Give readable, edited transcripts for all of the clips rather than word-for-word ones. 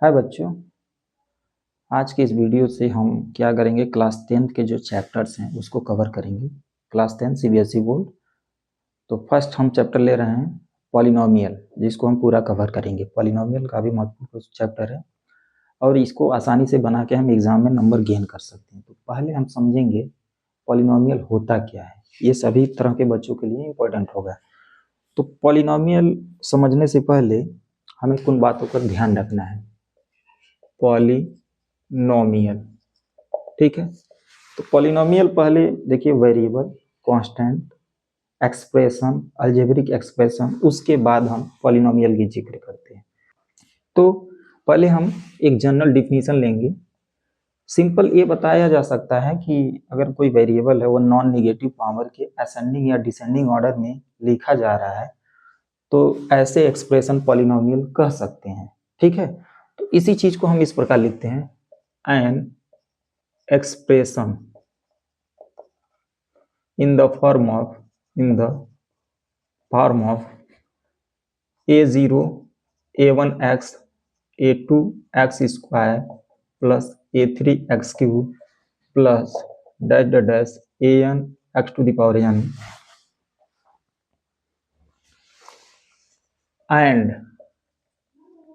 हाय बच्चों, आज के इस वीडियो से हम क्या करेंगे, क्लास 10th के जो चैप्टर्स हैं उसको कवर करेंगे। Class 10 CBSE board. तो फर्स्ट हम चैप्टर ले रहे हैं पॉलिनोमियल, जिसको हम पूरा कवर करेंगे। पॉलिनोमियल का भी महत्वपूर्ण चैप्टर है और इसको आसानी से बना के हम एग्जाम में नंबर गेन कर सकते हैं। तो पहले हम समझेंगे पॉलिनोमियल होता क्या है। ये सभी तरह के बच्चों के लिए इम्पोर्टेंट होगा। तो पॉलिनोमियल समझने से पहले हमें कुछ बातों का ध्यान रखना है। पॉलिनोमियल, ठीक है। तो पॉलिनोमियल पहले देखिए, variable, constant, expression, algebraic expression, उसके बाद हम पॉलिनोमियल की जिक्र करते हैं। तो पहले हम एक जनरल डिफिनीशन लेंगे। सिंपल ये बताया जा सकता है कि अगर कोई वेरिएबल है वो नॉन नेगेटिव पावर के असेंडिंग या डिसेंडिंग ऑर्डर में लिखा जा रहा है तो ऐसे एक्सप्रेशन पॉलिनोमियल कह सकते हैं, ठीक है। तो इसी चीज को हम इस प्रकार लिखते हैं, N expression in the form of a0 a1x a2x square plus a3x cube plus dash dash dash an x to the power n and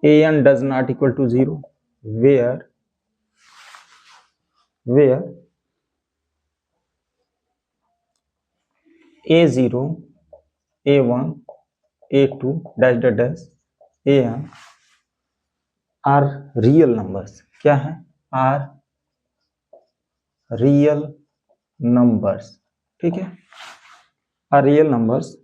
an does not equal to 0 where a0 a1 a2 dash dash dash an are real numbers. क्या है? Are real numbers, ठीक है। Are real numbers.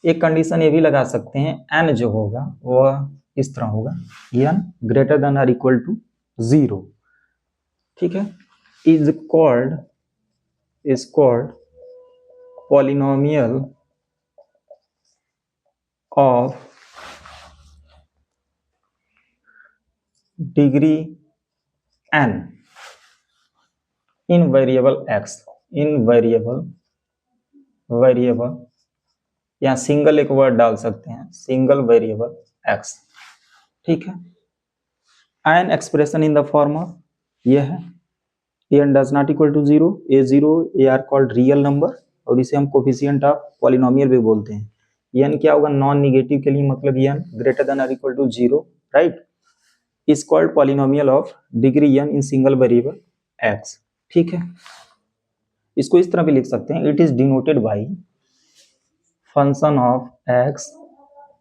एक condition ये भी लगा सकते हैं, एन जो होगा वह इस तरह होगा, n greater than or equal to 0, ठीक है। Is called polynomial of degree n in variable x, in variable या सिंगल एक वर्ड डाल सकते हैं, सिंगल वेरिएबल x, ठीक है। An expression in the form of ये है n does not equal to 0, a0 a are called real number और इसे हम कोफिशिएंट ऑफ पॉलिनोमियल भी बोलते हैं। एन क्या होगा? नॉन नेगेटिव के लिए मतलब n greater than or equal to 0, right. Is called polynomial of degree n in single variable x, ठीक है। इसको इस तरह भी लिख सकते हैं, it is denoted by function of x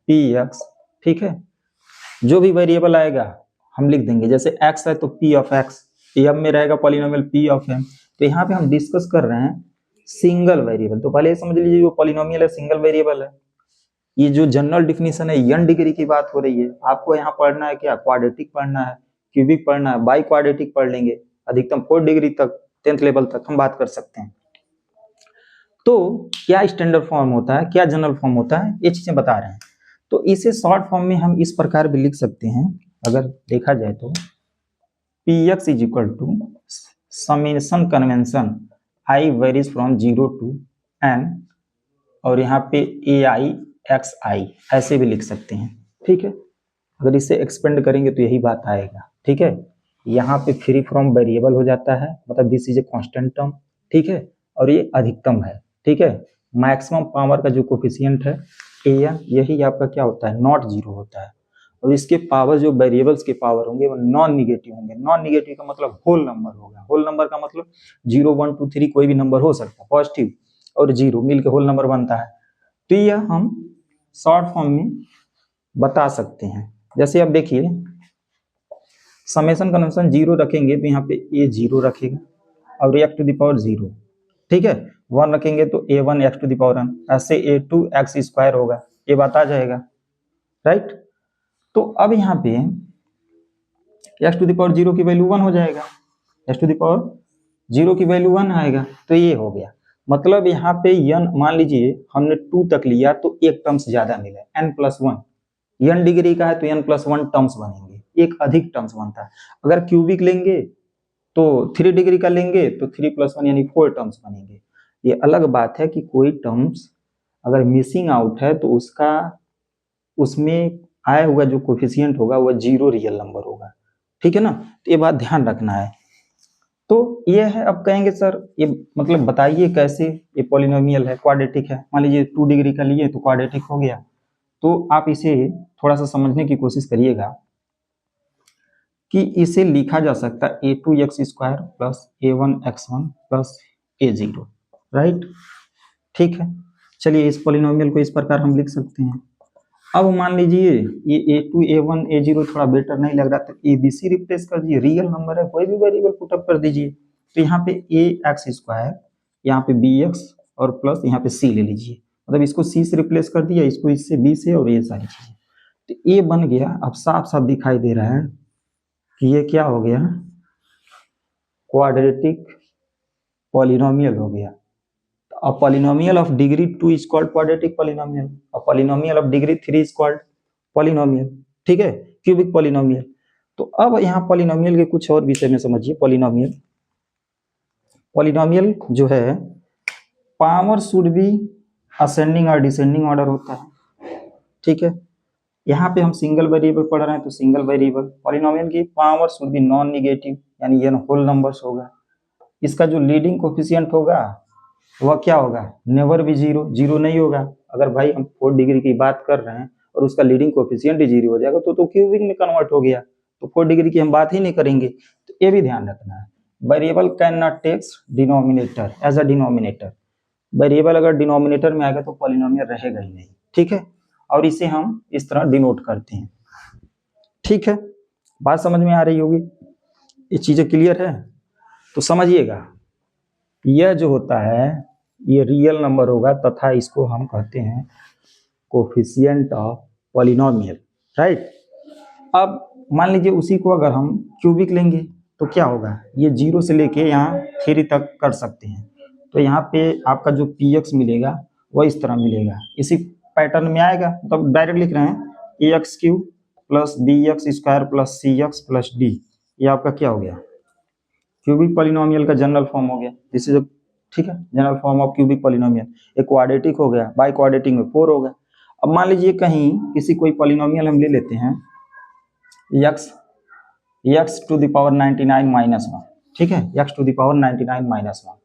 P x, ठीक है। जो भी वेरिएबल आएगा हम लिख देंगे, जैसे x है तो p ऑफ x, m में रहेगा पॉलिनोमियल p ऑफ m। तो यहाँ पे हम डिस्कस कर रहे हैं सिंगल वेरिएबल। तो पहले समझ लीजिए, जो पॉलिनोमियल है सिंगल वेरिएबल है। ये जो जनरल डिफिनीशन है n डिग्री की बात हो रही है। आपको यहाँ पढ़ना है क्या? क्वाड्रेटिक पढ़ना है, क्यूबिक पढ़ना है, बाई क्वाड्रेटिक पढ़ लेंगे। अधिकतम 4 डिग्री तक 10th लेवल तक हम बात कर सकते हैं। तो क्या स्टैंडर्ड फॉर्म होता है, क्या जनरल फॉर्म होता है, ये चीजें बता रहे हैं। तो इसे शॉर्ट फॉर्म में हम इस प्रकार भी लिख सकते हैं, अगर देखा जाए तो P x is equal to summation convention i varies from 0 to n और यहाँ पे ए आई एक्स आई ऐसे भी लिख सकते हैं, ठीक है। अगर इसे एक्सपेंड करेंगे तो यही बात आएगा, ठीक है। यहाँ पे फ्री फ्रॉम वेरिएबल हो जाता है, मतलब this is a constant term, ठीक है। और ये अधिकतम है, ठीक है। मैक्सिमम पावर का जो कोफिशिएंट है एन, यही आपका क्या होता है? नॉट 0 होता है। और इसके पावर, जो वेरिएबल्स के पावर होंगे वो नॉन निगेटिव होंगे। नॉन निगेटिव का मतलब होल नंबर होगा। होल नंबर का मतलब 0 1 2 3 कोई भी नंबर हो सकता है, पॉजिटिव और 0 मिलकर होल नंबर बनता है। तो यह हम शॉर्ट फॉर्म में बता सकते हैं। जैसे अब देखिए, समेशन कन्वेंशन 0 रखेंगे तो यहाँ पे ए 0 रखेगा और एक्स टू द पावर 0, ठीक है। 1 रखेंगे तो a1 x to the power 1, ऐसे a2 एक्स स्क्वायर होगा, ये बात आ जाएगा, राइट। तो अब यहाँ पे एक्स टू द पावर 0 की वैल्यू 1 हो जाएगा, एक्स टू द पावर 0 की वैल्यू 1 आएगा, तो ये हो गया। मतलब यहाँ पे n, मान लीजिए हमने 2 तक लिया तो एक टर्म्स ज्यादा मिला, n+1। n डिग्री का है तो n+1 टर्म्स बनेंगे, एक अधिक टर्म्स बनता है। अगर क्यूबिक लेंगे तो 3 डिग्री का लेंगे तो 3+1 यानी 4 टर्म्स बनेंगे। ये अलग बात है कि कोई टर्म्स अगर मिसिंग आउट है तो उसमें आया हुआ जो कोफिशिएंट होगा वह 0 रियल नंबर होगा, ठीक है ना। तो ये बात ध्यान रखना है। तो ये है, अब कहेंगे सर ये मतलब बताइए कैसे ये पॉलिनोमियल है, क्वाड्रेटिक है। मान लीजिए 2 डिग्री का लिए तो क्वाड्रेटिक हो गया। तो आप इसे थोड़ा सा समझने की कोशिश करिएगा कि इसे लिखा जा सकता है a2x² plus a1x1 plus a0, right. ठीक है, चलिए इस पॉलिनोमियल को इस प्रकार हम लिख सकते हैं। अब मान लीजिए ये a2 a1 a0 थोड़ा बेटर नहीं लग रहा, तो abc रिप्लेस कर दीजिए, रियल नंबर है कोई भी वेरिएबल पुट अप कर दीजिए। तो यहाँ पे ax², यहाँ पे bx और प्लस यहाँ पे c ले लीजिए, मतलब इसको c से रिप्लेस कर दिया, इसको इससे b से, और ये सारी चीजें। तो ये बन गया। अब साफ साफ दिखाई दे रहा है कि ये क्या हो गया, क्वाड्रेटिक पॉलिनोमियल हो गया। A polynomial of degree 2 is called quadratic polynomial. A polynomial of degree 3 is called polynomial. ठीक है, क्यूबिक पॉलिनोमियल। तो अब यहाँ पॉलिनोमियल के कुछ और विषय में समझिए। पॉलिनोमियल जो है पावर शुड बी असेंडिंग और डिसेंडिंग ऑर्डर होता है, ठीक है। यहाँ पे हम सिंगल वेरिएबल पढ़ रहे हैं, तो सिंगल वेरिएबल पॉलिनोमियल की power should be non negative, यानी ये होल नंबर्स होगा। इसका जो लीडिंग कोफिशिएंट होगा वह क्या होगा, नेवर भी जीरो नहीं होगा। अगर भाई हम 4 डिग्री की बात कर रहे हैं और उसका लीडिंग कोफिशिएंट ही 0 हो जाएगा तो क्यूबिक में कन्वर्ट हो गया, तो 4 डिग्री की हम बात ही नहीं करेंगे। तो ये भी ध्यान रखना है, variable can not takes denominator as a denominator. Variable अगर डिनोमिनेटर में आएगा तो पॉलिनोमियल रहेगा ही नहीं, ठीक है। और इसे हम इस तरह डिनोट करते हैं, ठीक है। बात समझ में आ रही होगी, ये चीजें क्लियर है। तो समझिएगा, यह जो होता है ये रियल नंबर होगा तथा इसको हम कहते हैं कोफिशिएंट ऑफ पॉलिनोमियल, राइट। अब मान लीजिए उसी को अगर हम क्यूबिक लेंगे तो क्या होगा, ये 0 से लेके यहाँ 3 तक कर सकते हैं। तो यहाँ पे आपका जो px मिलेगा वह इस तरह मिलेगा, इसी पैटर्न में आएगा। तो डायरेक्ट लिख रहे हैं ax³ plus bx² plus cx plus d, ये आपका क्या हो गया, क्यूबिक पॉलिनोमियल का जनरल फॉर्म हो गया। दिस इज, ठीक है, general form of cubic polynomial. एक क्वाड्रेटिक हो गया, बाई क्वाड्रेटिक में 4 होगा। अब मान लीजिए कहीं किसी कोई पॉलिनोमियल हम ले लेते हैं x टू द पावर 99 - 1, ठीक है, x टू द पावर 99 - 1।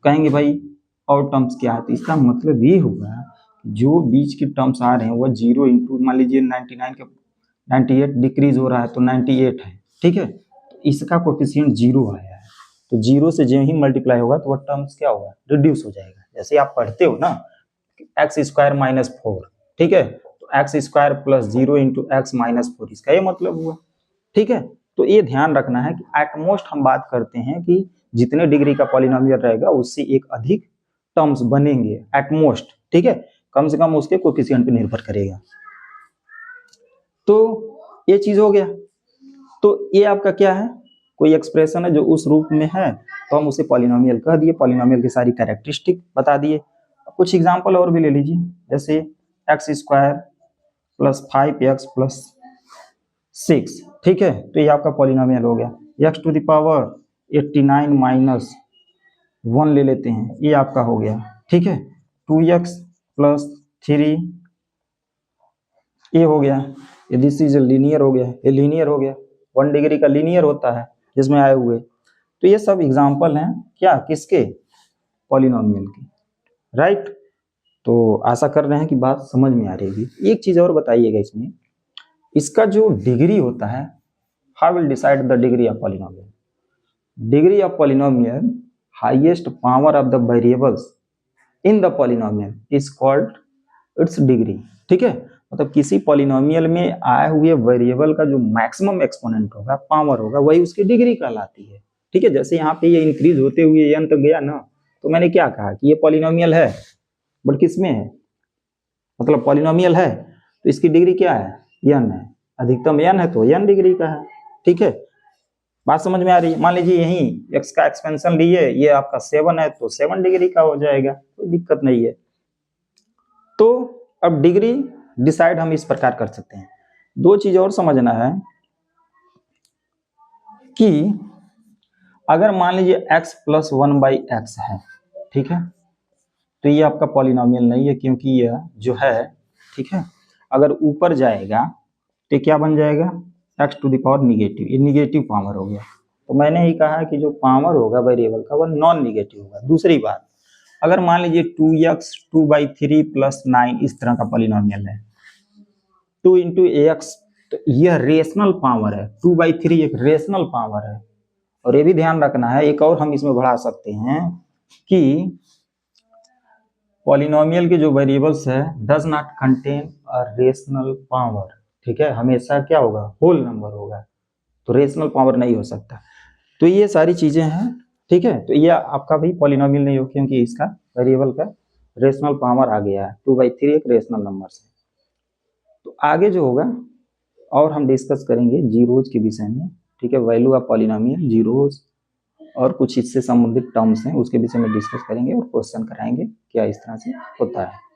कहेंगे भाई और टर्म्स क्या है, तो इसका मतलब ये होगा जो बीच के टर्म्स आ रहे हैं वह 0 इंटू, मान लीजिए 99 के 98 डिक्रीज हो रहा है तो 98 है, ठीक है। तो इसका कोफिशिएंट 0 आया है, तो 0 से जो ही मल्टीप्लाई होगा तो वह टर्म्स क्या होगा, रिड्यूस हो जाएगा। जैसे आप पढ़ते हो ना x² - 4, ठीक है, तो x² प्लस 0 इंटू x - 4, इसका ये मतलब हुआ, ठीक है। तो ये ध्यान रखना है कि एटमोस्ट हम बात करते हैं कि जितने डिग्री का पॉलिनोमियल रहेगा उससे एक अधिक टर्म्स बनेंगे एटमोस्ट, ठीक है, कम से कम उसके कोफिशिएंट पे निर्भर करेगा। तो ये चीज हो गया। तो ये आपका क्या है, कोई एक्सप्रेशन है जो उस रूप में है तो हम उसे पॉलिनोमियल कह दिए, पॉलिनोमियल की सारी कैरेक्टरिस्टिक बता दिए। कुछ एग्जांपल और भी ले लीजिए, जैसे x² प्लस 5x प्लस 6, ठीक है, तो ये आपका पॉलिनोमियल हो गया। x to the power 89 minus 1 ले लेते हैं, ये आपका हो गया, ठीक है। 2x प्लस 3 ये हो गया, ये दिस इज लीनियर हो गया, ये लीनियर हो गया, 1 डिग्री का लीनियर होता है जिसमें आए हुए। तो ये सब एग्जाम्पल हैं क्या, किसके, पॉलिनोमियल के, राइट। तो आशा कर रहे हैं कि बात समझ में आ रही होगी। एक चीज और बताइएगा इसमें, इसका जो डिग्री होता है, how will decide the degree of polynomial. Degree of polynomial, highest power of the variables in the polynomial is called its degree, ठीक है। मतलब किसी पॉलिनोमियल में आए हुए वेरिएबल का जो मैक्सिमम एक्सपोनेंट होगा, पावर होगा, वही उसकी डिग्री कहलाती है, ठीक है। जैसे यहाँ पे ये इंक्रीज होते हुए n तक गया ना, तो मैंने क्या कहा कि ये पॉलिनोमियल है, बट किसमें है, मतलब पॉलिनोमियल है तो इसकी डिग्री क्या है, n है, अधिकतम n है तो n डिग्री का है, ठीक है। बात समझ में आ रही है। मान लीजिए यही x का एक्सपेंशन लिए, ये आपका 7 है तो 7 डिग्री का हो जाएगा, कोई दिक्कत नहीं है। तो अब डिग्री डिसाइड हम इस प्रकार कर सकते हैं। दो चीज और समझना है कि अगर मान लीजिए x प्लस 1/x है, ठीक है, तो ये आपका पॉलिनोमियल नहीं है, क्योंकि यह जो है, ठीक है, अगर ऊपर जाएगा तो क्या बन जाएगा, x to the power negative, ये निगेटिव पावर हो गया। तो मैंने ही कहा कि जो पावर होगा वेरिएबल का वो नॉन निगेटिव होगा। दूसरी बात, अगर मान लीजिए 2x 2/3 + 9 इस तरह का पॉलिनोमियल है, 2 × ax, तो यह रेशनल पावर है, 2/3 एक रेशनल पावर है। और ये भी ध्यान रखना है, एक और हम इसमें बढ़ा सकते हैं कि पॉलिनोमियल के जो वेरिएबल्स है does not contain a rational power, ठीक है, हमेशा क्या होगा, होल नंबर होगा, तो रेशनल पावर नहीं हो सकता। तो ये सारी चीजें हैं, ठीक है। तो ये आपका भी पॉलिनोमियल नहीं हो, क्योंकि इसका वेरिएबल का रेशनल पावर आ गया है, 2/3 एक रेशनल नंबर से। तो आगे जो होगा और हम डिस्कस करेंगे जीरोज के विषय में, ठीक है, वैल्यू ऑफ पॉलिनोमियल, जीरोज और कुछ इससे संबंधित टर्म्स हैं, उसके विषय में डिस्कस करेंगे और क्वेश्चन कराएंगे क्या इस तरह से होता है।